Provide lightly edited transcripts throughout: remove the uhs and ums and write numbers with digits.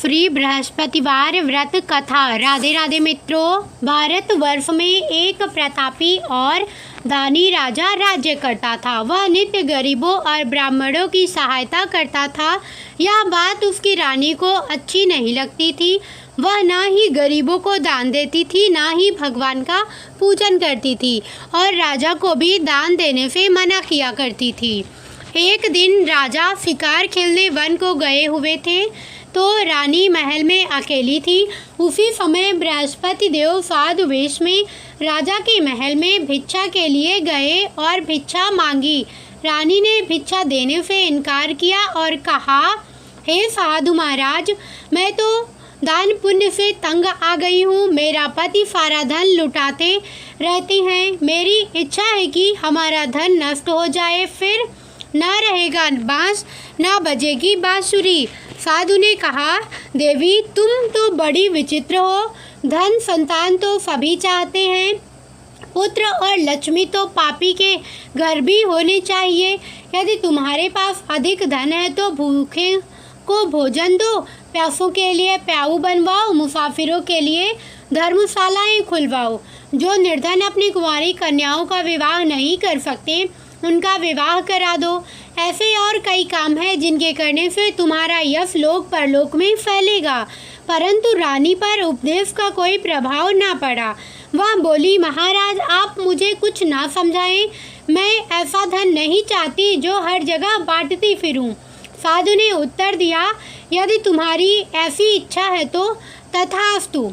श्री बृहस्पतिवार व्रत कथा। राधे राधे मित्रों, भारतवर्ष में एक प्रतापी और दानी राजा राज्य करता था। वह नित्य गरीबों और ब्राह्मणों की सहायता करता था। यह बात उसकी रानी को अच्छी नहीं लगती थी। वह ना ही गरीबों को दान देती थी, ना ही भगवान का पूजन करती थी और राजा को भी दान देने से मना किया करती थी। एक दिन राजा शिकार खेलने वन को गए हुए थे तो रानी महल में अकेली थी। उसी समय बृहस्पति देव साधु वेश में राजा के महल में भिक्षा के लिए गए और भिक्षा मांगी। रानी ने भिक्षा देने से इनकार किया और कहा, हे साधु महाराज, मैं तो दान पुण्य से तंग आ गई हूँ। मेरा पति सारा धन लुटाते रहते हैं। मेरी इच्छा है कि हमारा धन नष्ट हो जाए, फिर न रहेगा बांस, न बजेगी बांसुरी। साधु ने कहा, देवी तुम तो बड़ी विचित्र हो। धन संतान तो सभी चाहते हैं, पुत्र और लक्ष्मी तो पापी के घर भी होने चाहिए। यदि तुम्हारे पास अधिक धन है तो भूखे को भोजन दो, प्यासों के लिए प्याऊ बनवाओ, मुसाफिरों के लिए धर्मशालाएं खुलवाओ। जो निर्धन अपनी कुंवारी कन्याओं का विवाह नहीं कर सकते, उनका विवाह करा दो। ऐसे और कई काम हैं जिनके करने से तुम्हारा यश लोक परलोक में फैलेगा। परंतु रानी पर उपदेश का कोई प्रभाव ना पड़ा। वह बोली, महाराज आप मुझे कुछ ना समझाएं। मैं ऐसा धन नहीं चाहती जो हर जगह बांटती फिरूं। साधु ने उत्तर दिया, यदि तुम्हारी ऐसी इच्छा है तो तथास्तु।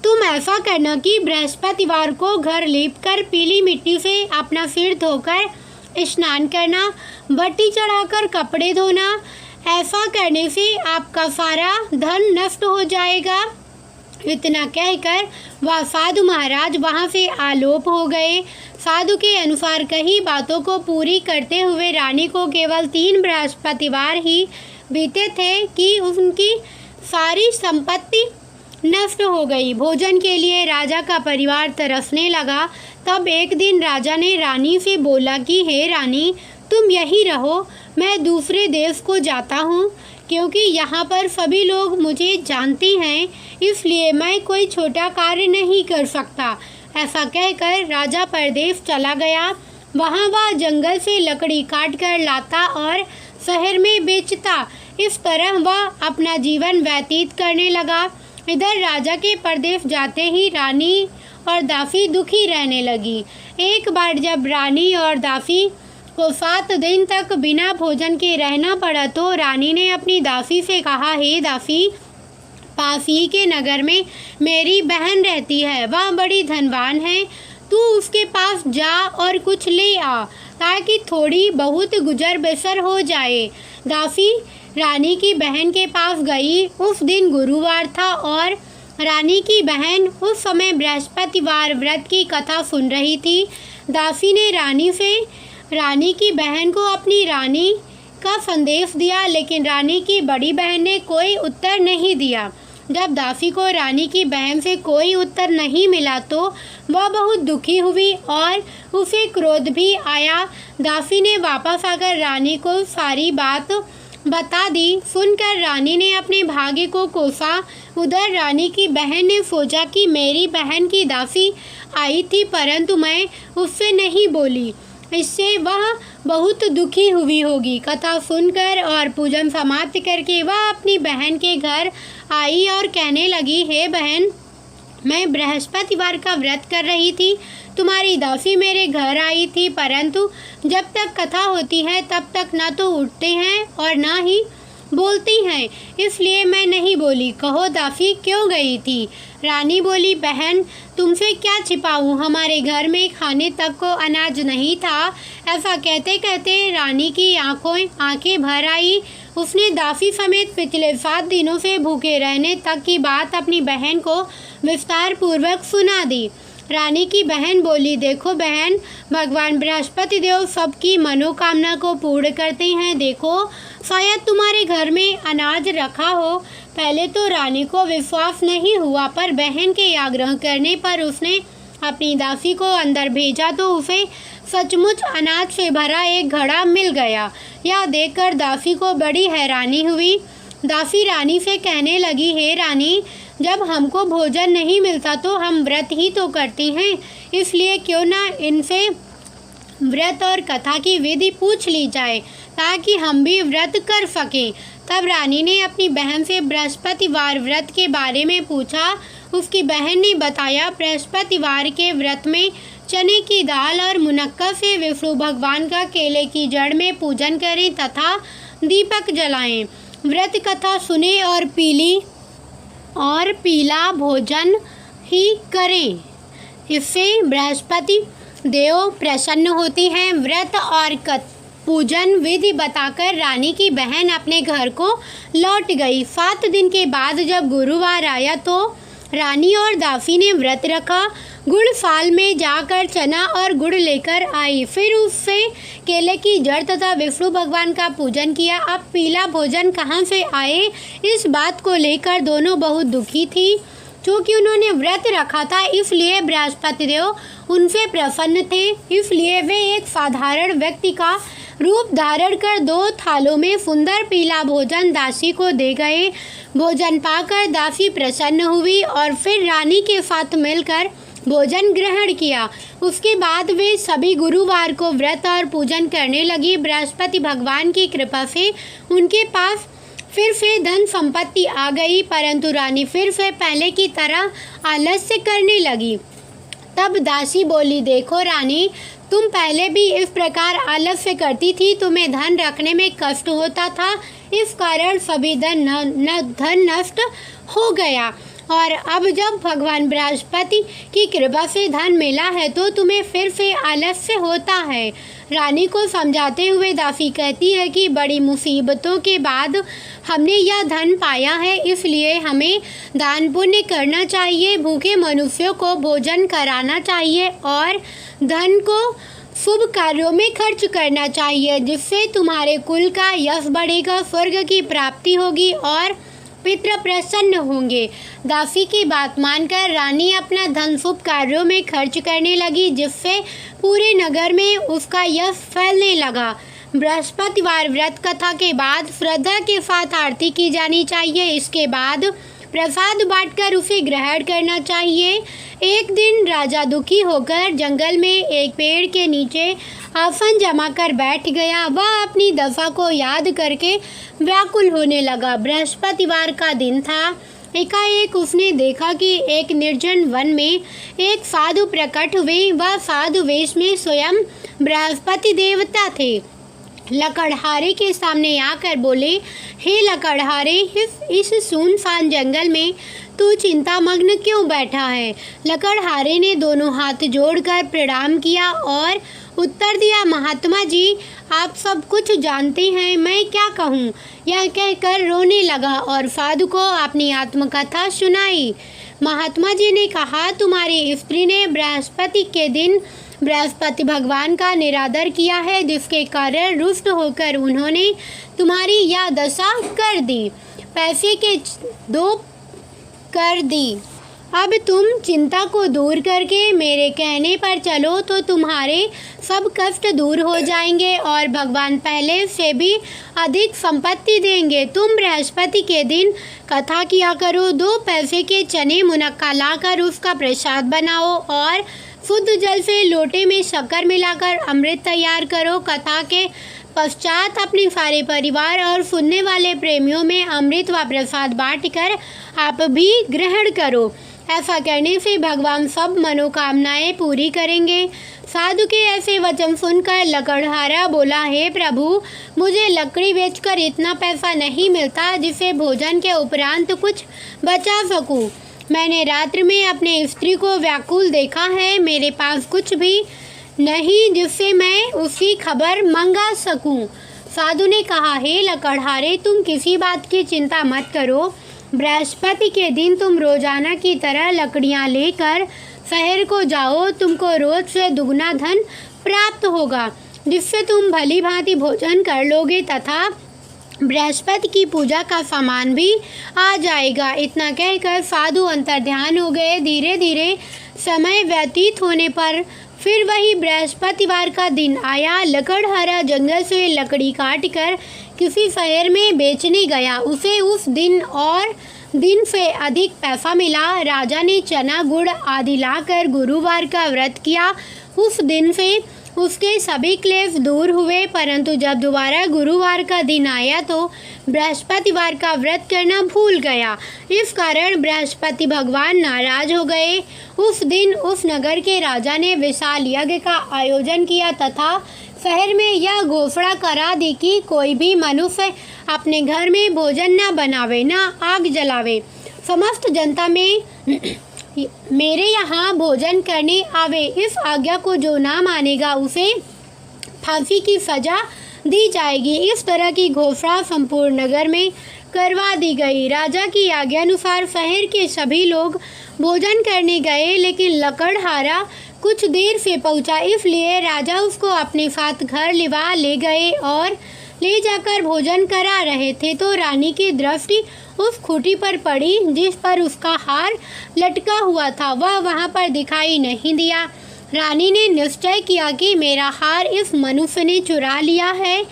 तुम ऐसा करना कि बृहस्पतिवार को घर लीपकर पीली मिट्टी से अपना सिर धोकर स्नान करना, बत्ती चढ़ाकर कपड़े धोना। ऐसा करने से आपका सारा धन नष्ट हो जाएगा। इतना कहकर वह साधु महाराज वहाँ से आलोप हो गए। साधु के अनुसार कई बातों को पूरी करते हुए रानी को केवल 3 बृहस्पतिवार ही बीते थे कि उनकी सारी संपत्ति नष्ट हो गई। भोजन के लिए राजा का परिवार तरसने लगा। तब एक दिन राजा ने रानी से बोला कि हे रानी, तुम यहीं रहो, मैं दूसरे देश को जाता हूँ, क्योंकि यहाँ पर सभी लोग मुझे जानती हैं, इसलिए मैं कोई छोटा कार्य नहीं कर सकता। ऐसा कहकर राजा परदेश चला गया। वहाँ वह जंगल से लकड़ी काट कर लाता और शहर में बेचता। इस तरह वह अपना जीवन व्यतीत करने लगा। इधर राजा के परदेश जाते ही रानी और दासी दुखी रहने लगी। एक बार जब रानी और दासी को 7 दिन तक बिना भोजन के रहना पड़ा तो रानी ने अपनी दासी से कहा, हे दासी, पास ही के नगर में मेरी बहन रहती है, वह बड़ी धनवान है। तू उसके पास जा और कुछ ले आ, ताकि थोड़ी बहुत गुजर बसर हो जाए। दासी रानी की बहन के पास गई। उस दिन गुरुवार था और रानी की बहन उस समय बृहस्पतिवार व्रत की कथा सुन रही थी। दासी ने रानी की बहन को अपनी रानी का संदेश दिया, लेकिन रानी की बड़ी बहन ने कोई उत्तर नहीं दिया। जब दासी को रानी की बहन से कोई उत्तर नहीं मिला तो वह बहुत दुखी हुई और उसे क्रोध भी आया। दासी ने वापस आकर रानी को सारी बात बता दी। सुनकर रानी ने अपने भाग्य को कोसा। उधर रानी की बहन ने सोचा कि मेरी बहन की दासी आई थी, परंतु मैं उससे नहीं बोली, इससे वह बहुत दुखी हुई होगी। कथा सुनकर और पूजन समाप्त करके वह अपनी बहन के घर आई और कहने लगी, हे बहन, मैं बृहस्पतिवार का व्रत कर रही थी। तुम्हारी दासी मेरे घर आई थी, परंतु जब तक कथा होती है तब तक ना तो उठते हैं और ना ही बोलती हैं, इसलिए मैं नहीं बोली। कहो दासी क्यों गई थी? रानी बोली, बहन तुमसे क्या छिपाऊं, हमारे घर में खाने तक को अनाज नहीं था। ऐसा कहते कहते रानी की आंखें भर आई। उसने दासी समेत पिछले 7 दिनों से भूखे रहने तक की बात अपनी बहन को विस्तार पूर्वक सुना दी। रानी की बहन बोली, देखो बहन, भगवान बृहस्पति देव सबकी मनोकामना को पूर्ण करते हैं। देखो, शायद तुम्हारे घर में अनाज रखा हो। पहले तो रानी को विश्वास नहीं हुआ, पर बहन के आग्रह करने पर उसने अपनी दासी को अंदर भेजा तो उसे सचमुच अनाज से भरा एक घड़ा मिल गया। यह देखकर दासी को बड़ी हैरानी हुई। दासी रानी से कहने लगी, हे रानी, जब हमको भोजन नहीं मिलता तो हम व्रत ही तो करती हैं, इसलिए क्यों ना इनसे व्रत और कथा की विधि पूछ ली जाए ताकि हम भी व्रत कर सकें। तब रानी ने अपनी बहन से बृहस्पतिवार व्रत के बारे में पूछा। उसकी बहन ने बताया, बृहस्पतिवार के व्रत में चने की दाल और मुनक्का से विष्णु भगवान का केले की जड़ में पूजन करें तथा दीपक जलाएं। व्रत कथा सुने और पीला भोजन ही करें, इससे बृहस्पति देव प्रसन्न होती हैं। व्रत और पूजन विधि बताकर रानी की बहन अपने घर को लौट गई। 7 दिन के बाद जब गुरुवार आया तो रानी और दासी ने व्रत रखा। गुड़ फाल में जाकर चना और गुड़ लेकर आई, फिर उससे केले की जड़ तथा विष्णु भगवान का पूजन किया। अब पीला भोजन कहाँ से आए, इस बात को लेकर दोनों बहुत दुखी थी। क्योंकि उन्होंने व्रत रखा था इसलिए बृहस्पति देव उनसे प्रसन्न थे, इसलिए वे एक साधारण व्यक्ति का रूप धारण कर 2 थालों में सुंदर पीला भोजन दासी को दे गए। भोजन पाकर दासी प्रसन्न हुई और फिर रानी के साथ मिलकर भोजन ग्रहण किया। उसके बाद वे सभी गुरुवार को व्रत और पूजन करने लगी। बृहस्पति भगवान की कृपा से उनके पास फिर से धन संपत्ति आ गई, परंतु रानी फिर से पहले की तरह आलस्य करने लगी। तब दासी बोली, देखो रानी, तुम पहले भी इस प्रकार आलस्य करती थी, तुम्हें धन रखने में कष्ट होता था, इस कारण सभी धन नष्ट हो गया, और अब जब भगवान बृहस्पति की कृपा से धन मिला है तो तुम्हें फिर से आलस्य होता है। रानी को समझाते हुए दासी कहती है कि बड़ी मुसीबतों के बाद हमने यह धन पाया है, इसलिए हमें दान पुण्य करना चाहिए, भूखे मनुष्यों को भोजन कराना चाहिए और धन को शुभ कार्यों में खर्च करना चाहिए, जिससे तुम्हारे कुल का यश बढ़ेगा, स्वर्ग की प्राप्ति होगी और पितृ प्रसन्न होंगे। दासी की बात मानकर रानी अपना धन शुभ कार्यों में खर्च करने लगी, जिससे पूरे नगर में उसका यश फैलने लगा। बृहस्पतिवार व्रत कथा के बाद श्रद्धा के साथ आरती की जानी चाहिए। इसके बाद प्रसाद बांटकर उसे ग्रहण करना चाहिए। एक दिन राजा दुखी होकर जंगल में एक पेड़ के नीचे आसन जमा कर बैठ गया। वह अपनी दशा को याद करके व्याकुल होने लगा। बृहस्पतिवार का दिन था। एकाएक उसने देखा कि एक निर्जन वन में एक साधु प्रकट हुए। वह साधु वेश में स्वयं बृहस्पति देवता थे। लकड़हारे के सामने आकर बोले, हे लकड़हारे, इस सुनसान जंगल में तू चिंतामग्न क्यों बैठा है? लकड़हारे ने दोनों हाथ जोड़कर प्रणाम किया और उत्तर दिया, महात्मा जी, आप सब कुछ जानते हैं, मैं क्या कहूँ? यह कहकर रोने लगा और साधु को अपनी आत्मकथा सुनाई। महात्मा जी ने कहा, तुम्हारी स्त्री ने बृहस्पति के दिन बृहस्पति भगवान का निरादर किया है, जिसके कारण रुष्ट होकर उन्होंने तुम्हारी यह दशा कर दी, पैसे के दो कर दी। अब तुम चिंता को दूर करके मेरे कहने पर चलो तो तुम्हारे सब कष्ट दूर हो जाएंगे और भगवान पहले से भी अधिक संपत्ति देंगे। तुम बृहस्पति के दिन कथा किया करो। 2 पैसे के चने मुनक्का लाकर उसका प्रसाद बनाओ और शुद्ध जल से लोटे में शक्कर मिलाकर अमृत तैयार करो। कथा के पश्चात अपने सारे परिवार और सुनने वाले प्रेमियों में अमृत व प्रसाद बांटकर आप भी ग्रहण करो। ऐसा करने से भगवान सब मनोकामनाएं पूरी करेंगे। साधु के ऐसे वचन सुनकर लकड़हारा बोला, हे प्रभु, मुझे लकड़ी बेचकर इतना पैसा नहीं मिलता जिसे भोजन के उपरांत कुछ बचा सकूं। मैंने रात्रि में अपने स्त्री को व्याकुल देखा है, मेरे पास कुछ भी नहीं जिससे मैं उसकी खबर मंगा सकूं। साधु ने कहा, हे लकड़हारे, तुम किसी बात की चिंता मत करो। बृहस्पति के दिन तुम रोजाना की तरह लकड़ियां लेकर शहर को जाओ। तुमको रोज से दुगना धन प्राप्त होगा, जिससे तुम भली भांति भोजन कर लोगे तथा बृहस्पति की पूजा का सामान भी आ जाएगा। इतना कहकर साधु अंतर्ध्यान हो गए। धीरे धीरे समय व्यतीत होने पर फिर वही बृहस्पतिवार का दिन आया। लकड़हारा जंगल से लकड़ी काटकर किसी शहर में बेचने गया। उसे उस दिन से अधिक पैसा मिला। राजा ने चना गुड़ आदि लाकर गुरुवार का व्रत किया। उस दिन से उसके सभी क्लेश दूर हुए, परंतु जब दोबारा गुरुवार का दिन आया तो बृहस्पतिवार का व्रत करना भूल गया। इस कारण बृहस्पति भगवान नाराज हो गए। उस दिन उस नगर के राजा ने विशाल यज्ञ का आयोजन किया तथा शहर में यह घोषणा करा दी कि कोई भी मनुष्य अपने घर में भोजन न बनावे, न आग जलावे। समस्त जनता में मेरे यहाँ भोजन करने आवे। इस आज्ञा को जो ना मानेगा उसे फांसी की सजा दी जाएगी। इस तरह की घोषणा संपूर्ण नगर में करवा दी गई। राजा की आज्ञा अनुसार शहर के सभी लोग भोजन करने गए, लेकिन लकड़हारा कुछ देर से पहुंचा, इसलिए राजा उसको अपने साथ घर ले गए और ले जाकर भोजन करा रहे थे तो रानी की दृष्टि उस खूंटी पर पड़ी जिस पर उसका हार लटका हुआ था। वह वहां पर दिखाई नहीं दिया। रानी ने निश्चय किया कि मेरा हार इस मनुष्य ने चुरा लिया है।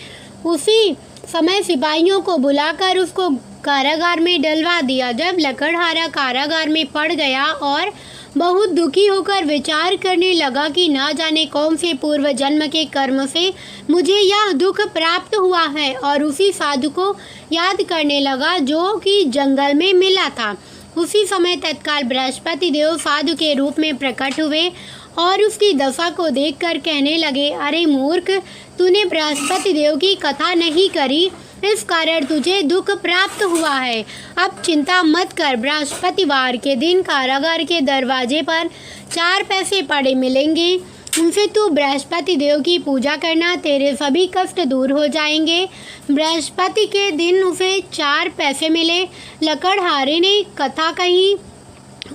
उसी समय सिपाहियों को बुलाकर उसको कारागार में डलवा दिया। जब लकड़हारा कारागार में पड़ गया और बहुत दुखी होकर विचार करने लगा कि न जाने कौन से पूर्व जन्म के कर्म से मुझे यह दुख प्राप्त हुआ है, और उसी साधु को याद करने लगा जो कि जंगल में मिला था। उसी समय तत्काल बृहस्पति देव साधु के रूप में प्रकट हुए और उसकी दशा को देखकर कहने लगे, अरे मूर्ख, तूने बृहस्पति देव की कथा नहीं करी, इस कारण तुझे दुख प्राप्त हुआ है। अब चिंता मत कर, बृहस्पतिवार के दिन कारागार के दरवाजे पर 4 पैसे पड़े मिलेंगे। उनसे तू बृहस्पति देव की पूजा करना, तेरे सभी कष्ट दूर हो जाएंगे। बृहस्पति के दिन उसे 4 पैसे मिले। लकड़हारे ने कथा कही।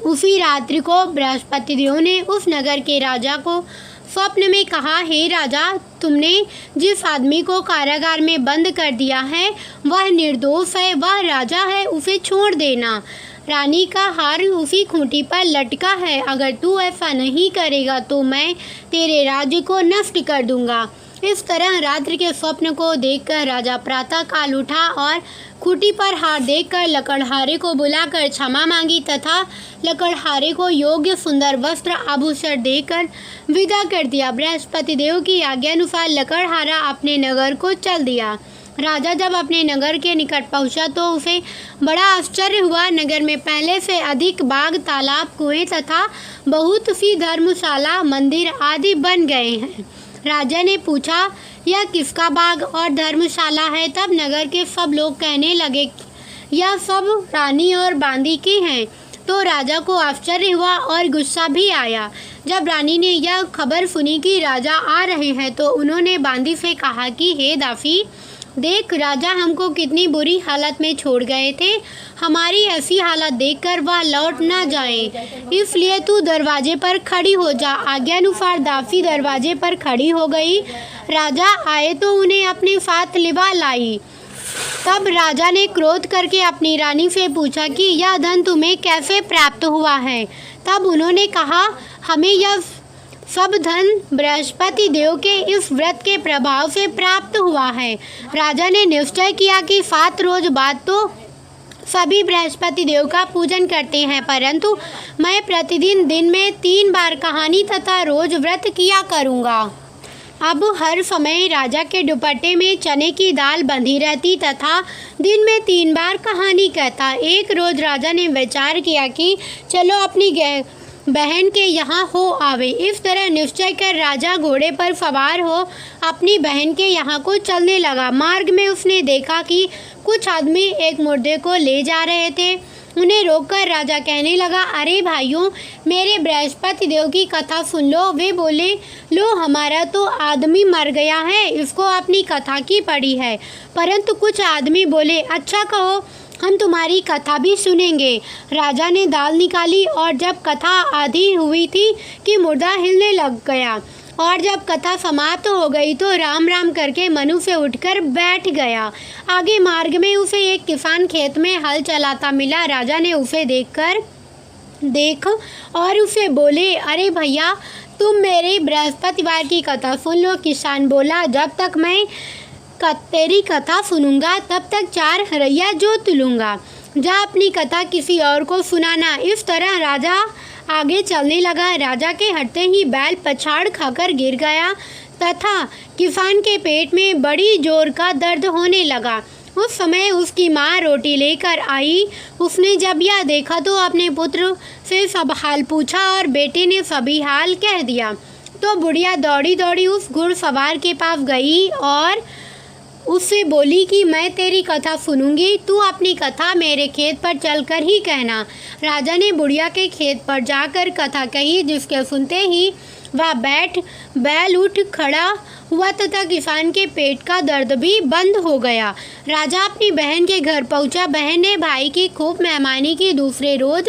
उसी रात्रि को बृहस्पति देव ने उस नगर के राजा को स्वप्न में कहा, हे राजा, तुमने जिस आदमी को कारागार में बंद कर दिया है वह निर्दोष है, वह राजा है, उसे छोड़ देना। रानी का हार उसी खूंटी पर लटका है। अगर तू ऐसा नहीं करेगा तो मैं तेरे राज्य को नष्ट कर दूंगा। इस तरह रात्रि के स्वप्न को देखकर राजा प्रातः काल उठा और खूंटी पर हार देखकर लकड़हारे को बुलाकर क्षमा मांगी तथा लकड़हारे को योग्य सुंदर वस्त्र आभूषण देकर विदा कर दिया। बृहस्पति देव की आज्ञानुसार लकड़हारा अपने नगर को चल दिया। राजा जब अपने नगर के निकट पहुंचा तो उसे बड़ा आश्चर्य हुआ। नगर में पहले से अधिक बाग, तालाब, कुएं तथा बहुत सी धर्मशाला, मंदिर आदि बन गए हैं। राजा ने पूछा, यह किसका बाग और धर्मशाला है? तब नगर के सब लोग कहने लगे, यह सब रानी और बांदी के हैं। तो राजा को आश्चर्य हुआ और गुस्सा भी आया। जब रानी ने यह खबर सुनी कि राजा आ रहे हैं तो उन्होंने बांदी से कहा कि हे दासी, देख, राजा हमको कितनी बुरी हालत में छोड़ गए थे। हमारी ऐसी हालत देखकर वह लौट ना जाए, इसलिए तू दरवाजे पर खड़ी हो जा। आज्ञानुसार दासी दरवाजे पर खड़ी हो गई। राजा आए तो उन्हें अपने साथ लिवा लाई। तब राजा ने क्रोध करके अपनी रानी से पूछा कि यह धन तुम्हें कैसे प्राप्त हुआ है? तब उन्होंने कहा, हमें यह सब धन बृहस्पति देव के इस व्रत के प्रभाव से प्राप्त हुआ है। राजा ने निश्चय किया कि 7 रोज बाद तो सभी बृहस्पति देव का पूजन करते हैं, परंतु मैं प्रतिदिन दिन में 3 बार कहानी तथा रोज व्रत किया करूँगा। अब हर समय राजा के दुपट्टे में चने की दाल बंधी रहती तथा दिन में 3 बार कहानी कहता। एक रोज राजा ने विचार किया कि चलो अपनी बहन के यहाँ हो आवे। इस तरह निश्चय कर राजा घोड़े पर सवार हो अपनी बहन के यहाँ को चलने लगा। मार्ग में उसने देखा कि कुछ आदमी एक मुर्दे को ले जा रहे थे। उन्हें रोककर राजा कहने लगा, अरे भाइयों, मेरे बृहस्पति देव की कथा सुन लो। वे बोले, लो, हमारा तो आदमी मर गया है, इसको अपनी कथा की पड़ी है। परंतु कुछ आदमी बोले, अच्छा कहो, हम तुम्हारी कथा भी सुनेंगे। राजा ने दाल निकाली और जब कथा आधी हुई थी कि मुर्दा हिलने लग गया, और जब कथा समाप्त हो गई तो राम राम करके मनु से उठकर बैठ गया। आगे मार्ग में उसे एक किसान खेत में हल चलाता मिला। राजा ने उसे देख और उसे बोले, अरे भैया, तुम मेरे बृहस्पतिवार की कथा सुन लो। किसान बोला, जब तक मैं तेरी कथा सुनूंगा, तब तक 4 हरैया जोत लूँगा। जा अपनी कथा किसी और को सुनाना। इस तरह राजा आगे चलने लगा। राजा के हटते ही बैल पछाड़ खाकर गिर गया तथा किसान के पेट में बड़ी जोर का दर्द होने लगा। उस समय उसकी माँ रोटी लेकर आई। उसने जब यह देखा तो अपने पुत्र से सब हाल पूछा और बेटे ने सभी हाल कह दिया। तो बुढ़िया दौड़ी दौड़ी उस घुड़सवार के पास गई और उससे बोली कि मैं तेरी कथा सुनूंगी, तू अपनी कथा मेरे खेत पर चलकर ही कहना। राजा ने बुढ़िया के खेत पर जाकर कथा कही, जिसके सुनते ही वह बैल उठ खड़ा हुआ तथा किसान के पेट का दर्द भी बंद हो गया। राजा अपनी बहन के घर पहुंचा। बहन ने भाई की खूब मेहमानी की। दूसरे रोज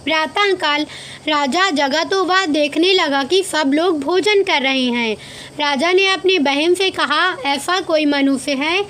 प्रातःकाल राजा जगा तो वह देखने लगा कि सब लोग भोजन कर रहे हैं। राजा ने अपनी बहन से कहा, ऐसा कोई मनुष्य है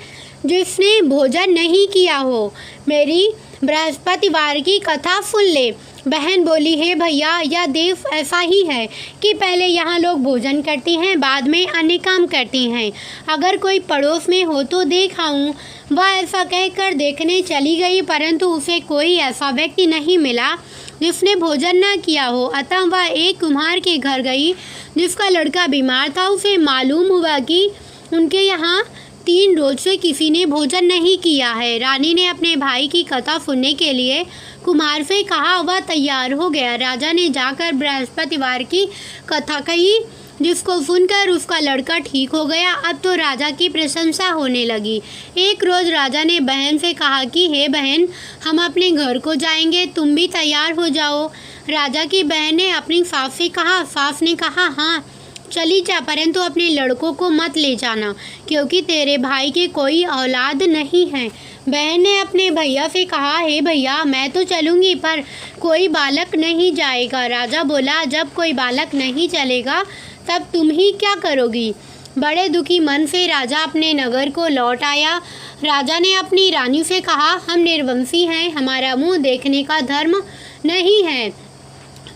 जिसने भोजन नहीं किया हो, मेरी बृहस्पतिवार की कथा सुन ले। बहन बोली, हे भैया, यह देव ऐसा ही है कि पहले यहाँ लोग भोजन करते हैं, बाद में अन्य काम करते हैं। अगर कोई पड़ोस में हो तो देख आऊँ। वह ऐसा कहकर देखने चली गई, परंतु उसे कोई ऐसा व्यक्ति नहीं मिला जिसने भोजन न किया हो। अतः वह एक कुम्हार के घर गई जिसका लड़का बीमार था। उसे मालूम हुआ कि उनके यहाँ 3 रोज से किसी ने भोजन नहीं किया है। रानी ने अपने भाई की कथा सुनने के लिए कुम्हार से कहा। वह तैयार हो गया। राजा ने जाकर बृहस्पतिवार की कथा कही, जिसको सुनकर उसका लड़का ठीक हो गया। अब तो राजा की प्रशंसा होने लगी। एक रोज़ राजा ने बहन से कहा कि हे बहन, हम अपने घर को जाएंगे, तुम भी तैयार हो जाओ। राजा की बहन ने अपनी सास से कहा। सास ने कहा, हाँ चली जा, परंतु अपने लड़कों को मत ले जाना, क्योंकि तेरे भाई की कोई औलाद नहीं है। बहन ने अपने भैया से कहा, हे भैया, मैं तो चलूँगी, पर कोई बालक नहीं जाएगा। राजा बोला, जब कोई बालक नहीं चलेगा तब तुम ही क्या करोगी। बड़े दुखी मन से राजा अपने नगर को लौट आया। राजा ने अपनी रानी से कहा, हम निर्वंशी हैं, हमारा मुंह देखने का धर्म नहीं है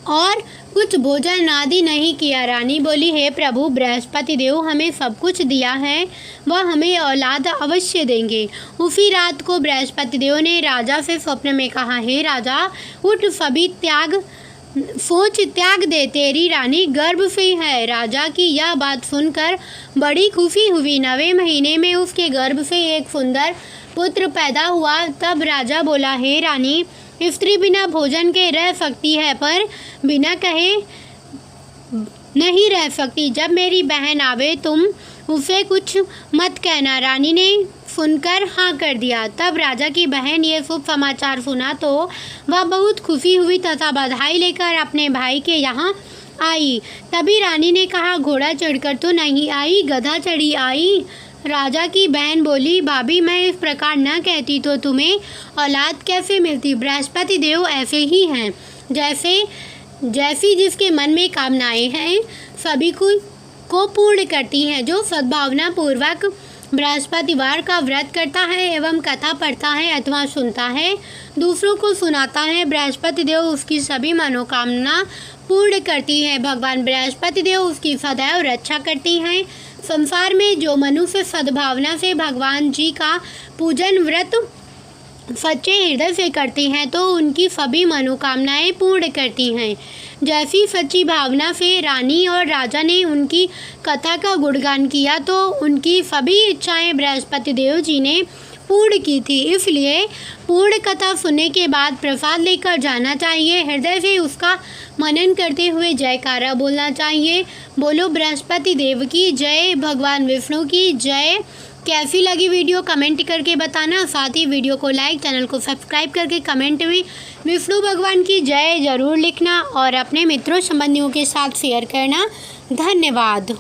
और कुछ भोजन आदि नहीं किया। रानी बोली, हे प्रभु, बृहस्पति देव हमें सब कुछ दिया है, वह हमें औलाद अवश्य देंगे। उसी रात को बृहस्पति देव ने राजा से स्वप्न में कहा, हे राजा, उठ, सभी सोच त्याग दे, तेरी रानी गर्भ से है। राजा की यह बात सुनकर बड़ी खुशी हुई। 9वें महीने में उसके गर्भ से एक सुंदर पुत्र पैदा हुआ। तब राजा बोला, हे रानी, स्त्री बिना भोजन के रह सकती है, पर बिना कहे नहीं रह सकती। जब मेरी बहन आवे तुम उसे कुछ मत कहना। रानी ने सुनकर हाँ कर दिया। तब राजा की बहन ये शुभ समाचार सुना तो वह बहुत खुशी हुई तथा बधाई लेकर अपने भाई के यहाँ आई। तभी रानी ने कहा, घोड़ा चढ़कर तो नहीं आई, गधा चढ़ी आई। राजा की बहन बोली, भाभी, मैं इस प्रकार न कहती तो तुम्हें औलाद कैसे मिलती। बृहस्पति देव ऐसे ही हैं, जैसी जिसके मन में कामनाएं हैं सभी को पूर्ण करती हैं। जो सद्भावना पूर्वक बृहस्पतिवार का व्रत करता है एवं कथा पढ़ता है अथवा सुनता है, दूसरों को सुनाता है, बृहस्पति देव उसकी सभी मनोकामना पूर्ण करती है। भगवान बृहस्पति देव उसकी सदैव रक्षा करती हैं। संसार में जो मनुष्य सद्भावना से भगवान जी का पूजन व्रत सच्चे हृदय से करती हैं तो उनकी सभी मनोकामनाएं पूर्ण करती हैं। जैसी सच्ची भावना से रानी और राजा ने उनकी कथा का गुणगान किया तो उनकी सभी इच्छाएं बृहस्पति देव जी ने पूर्ण की थी। इसलिए पूर्ण कथा सुनने के बाद प्रसाद लेकर जाना चाहिए। हृदय से उसका मनन करते हुए जयकारा बोलना चाहिए। बोलो बृहस्पति देव की जय, भगवान विष्णु की जय। कैसी लगी वीडियो कमेंट करके बताना। साथ ही वीडियो को लाइक, चैनल को सब्सक्राइब करके कमेंट में विष्णु भगवान की जय ज़रूर लिखना और अपने मित्रों संबंधियों के साथ शेयर करना। धन्यवाद।